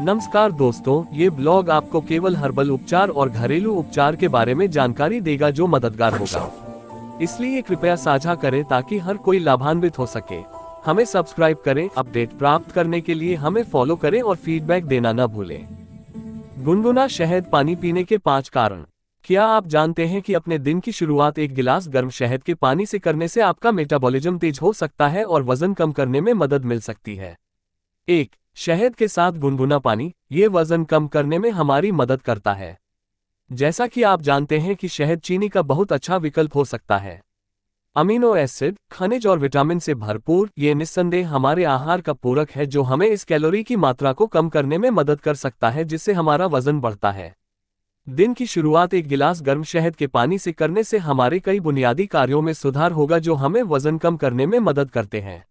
नमस्कार दोस्तों, ये ब्लॉग आपको केवल हर्बल उपचार और घरेलू उपचार के बारे में जानकारी देगा जो मददगार होगा। इसलिए कृपया साझा करें ताकि हर कोई लाभान्वित हो सके। हमें सब्सक्राइब करें, अपडेट प्राप्त करने के लिए हमें फॉलो करें और फीडबैक देना न भूलें। गुनगुना शहद पानी पीने के 5 कारण। क्या आप जानते हैं कि अपने दिन की शुरुआत एक गिलास गर्म शहद के पानी से करने से आपका मेटाबॉलिज्म तेज हो सकता है और वजन कम करने में मदद मिल सकती है। 1. शहद के साथ गुनगुना पानी, ये वजन कम करने में हमारी मदद करता है। जैसा कि आप जानते हैं कि शहद चीनी का बहुत अच्छा विकल्प हो सकता है। अमीनो एसिड, खनिज और विटामिन से भरपूर, ये निस्संदेह हमारे आहार का पूरक है जो हमें इस कैलोरी की मात्रा को कम करने में मदद कर सकता है जिससे हमारा वजन बढ़ता है। दिन की शुरुआत एक गिलास गर्म शहद के पानी से करने से हमारे कई बुनियादी कार्यों में सुधार होगा जो हमें वजन कम करने में मदद करते हैं।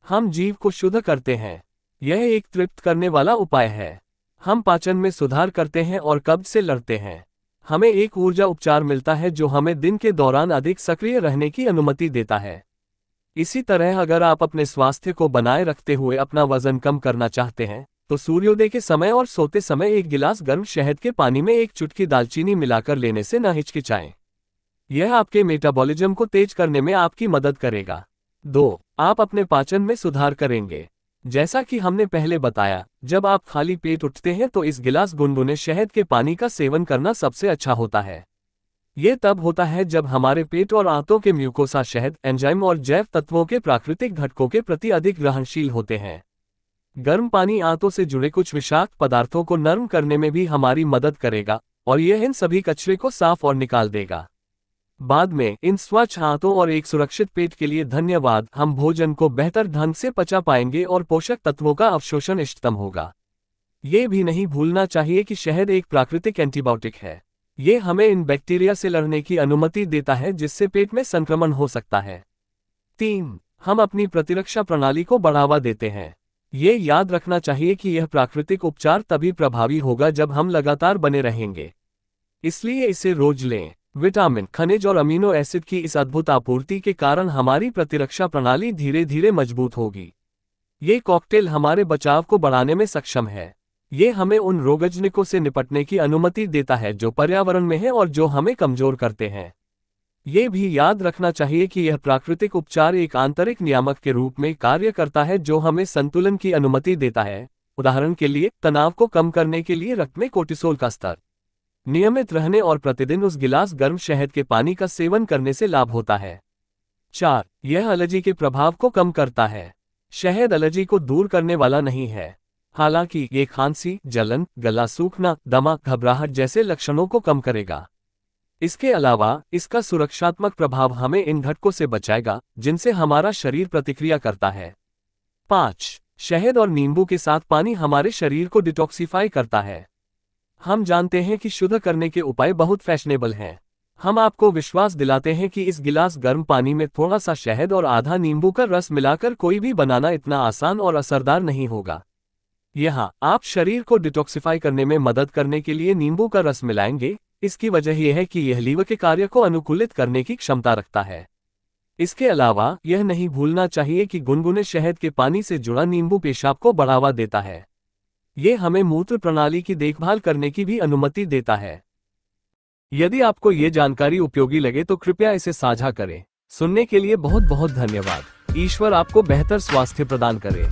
हम जीभ को शुद्ध करते हैं। यह एक तृप्त करने वाला उपाय है। हम पाचन में सुधार करते हैं और कब्ज से लड़ते हैं। हमें एक ऊर्जा उपचार मिलता है जो हमें दिन के दौरान अधिक सक्रिय रहने की अनुमति देता है। इसी तरह अगर आप अपने स्वास्थ्य को बनाए रखते हुए अपना वजन कम करना चाहते हैं तो सूर्योदय के समय और सोते समय एक गिलास गर्म शहद के पानी में एक चुटकी दालचीनी मिलाकर लेने से न हिचकिचाएं। यह आपके मेटाबॉलिज्म को तेज करने में आपकी मदद करेगा। 2. आप अपने पाचन में सुधार करेंगे। जैसा कि हमने पहले बताया, जब आप खाली पेट उठते हैं तो इस गिलास गुनगुने शहद के पानी का सेवन करना सबसे अच्छा होता है। ये तब होता है जब हमारे पेट और आंतों के म्यूकोसा शहद, एंजाइम और जैव तत्वों के प्राकृतिक घटकों के प्रति अधिक ग्रहणशील होते हैं। गर्म पानी आंतों से जुड़े कुछ विषाक्त पदार्थों को नरम करने में भी हमारी मदद करेगा और यह इन सभी कचरे को साफ और निकाल देगा। बाद में इन स्वच्छ हाथों और एक सुरक्षित पेट के लिए धन्यवाद। हम भोजन को बेहतर ढंग से पचा पाएंगे और पोषक तत्वों का अवशोषण इष्टतम होगा। ये भी नहीं भूलना चाहिए कि शहद एक प्राकृतिक एंटीबायोटिक है। ये हमें इन बैक्टीरिया से लड़ने की अनुमति देता है जिससे पेट में संक्रमण हो सकता है। 3. हम अपनी प्रतिरक्षा प्रणाली को बढ़ावा देते हैं। ये याद रखना चाहिए कि यह प्राकृतिक उपचार तभी प्रभावी होगा जब हम लगातार बने रहेंगे। इसलिए इसे रोज लें। विटामिन, खनिज और अमीनो एसिड की इस अद्भुत आपूर्ति के कारण हमारी प्रतिरक्षा प्रणाली धीरे धीरे मजबूत होगी। ये कॉकटेल हमारे बचाव को बढ़ाने में सक्षम है। ये हमें उन रोगजनकों से निपटने की अनुमति देता है जो पर्यावरण में हैं और जो हमें कमजोर करते हैं। ये भी याद रखना चाहिए कि यह प्राकृतिक उपचार एक आंतरिक नियामक के रूप में कार्य करता है जो हमें संतुलन की अनुमति देता है। उदाहरण के लिए, तनाव को कम करने के लिए रक्त में कोर्टिसोल का स्तर नियमित रहने और प्रतिदिन उस गिलास गर्म शहद के पानी का सेवन करने से लाभ होता है। 4. यह एलर्जी के प्रभाव को कम करता है। शहद एलर्जी को दूर करने वाला नहीं है। हालांकि ये खांसी, जलन, गला सूखना, दमा, घबराहट जैसे लक्षणों को कम करेगा। इसके अलावा इसका सुरक्षात्मक प्रभाव हमें इन घटकों से बचाएगा जिनसे हमारा शरीर प्रतिक्रिया करता है। 5. शहद और नींबू के साथ पानी हमारे शरीर को डिटॉक्सिफाई करता है। हम जानते हैं कि शुद्ध करने के उपाय बहुत फैशनेबल हैं। हम आपको विश्वास दिलाते हैं कि इस गिलास गर्म पानी में थोड़ा सा शहद और आधा नींबू का रस मिलाकर कोई भी बनाना इतना आसान और असरदार नहीं होगा। यहाँ आप शरीर को डिटॉक्सिफाई करने में मदद करने के लिए नींबू का रस मिलाएंगे। इसकी वजह यह है कि यह लीवर के कार्य को अनुकूलित करने की क्षमता रखता है। इसके अलावा यह नहीं भूलना चाहिए कि गुनगुने शहद के पानी से जुड़ा नींबू पेशाब को बढ़ावा देता है। ये हमें मूत्र प्रणाली की देखभाल करने की भी अनुमति देता है। यदि आपको ये जानकारी उपयोगी लगे तो कृपया इसे साझा करें। सुनने के लिए बहुत बहुत धन्यवाद। ईश्वर आपको बेहतर स्वास्थ्य प्रदान करे।